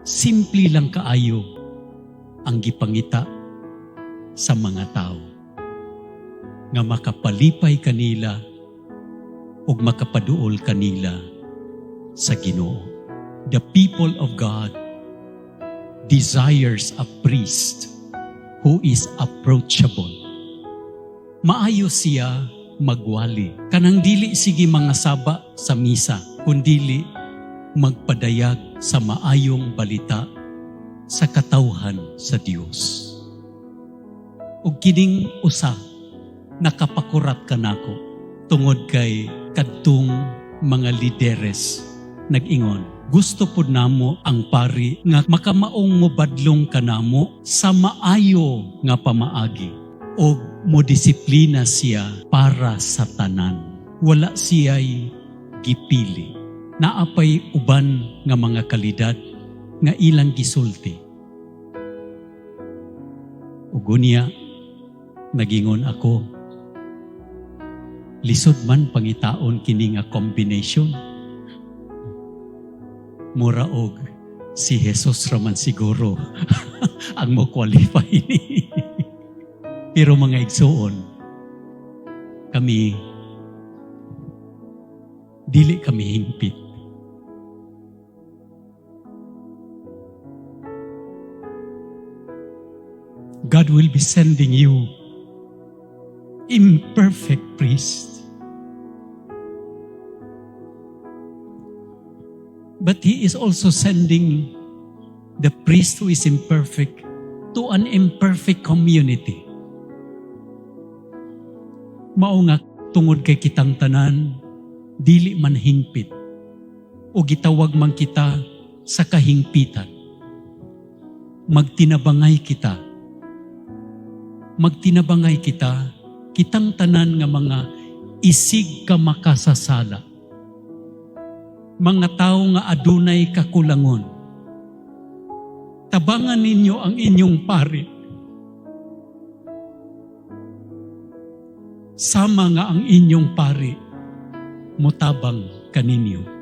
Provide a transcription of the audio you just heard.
simple lang kaayo ang gipangita sa mga tao nga makapalipay kanila ug makapaduol kanila sa Ginoo. The people of God desires a priest who is approachable. Maayo siya magwali. Kanang dili sige mga saba sa misa, kundili magpadayag sa maayong balita sa katawhan sa Dios. Ug kining usa nakapakurat kanako tungod kay kadtong mga lideres nag-ingon, gusto pud namo ang pari nga makamaong mobadlong kanamo sa maayo nga pamaagi o modisiplina siya para sa tanan. Wala siya'y gipili. Naapay uban nga mga kalidad nga ilang gisulti. Ugunya, nagingon ako, lisod man pangitaon kini nga combination. Mura og si Jesus raman siguro ang mo qualify ni. Pero mga igsoon, kami dili kami hingpit. God will be sending you imperfect priest. But He is also sending the priest who is imperfect to an imperfect community. Mao nga tungod kay kitang tanan, dili man hingpit, o gitawag man kita sa kahingpitan. Magtinabangay kita, kitang tanan nga mga isig ka makasasala. Mga tao nga adunay kakulangon. Tabangan ninyo ang inyong pari. Sama nga ang inyong pari, mutabang kaninyo.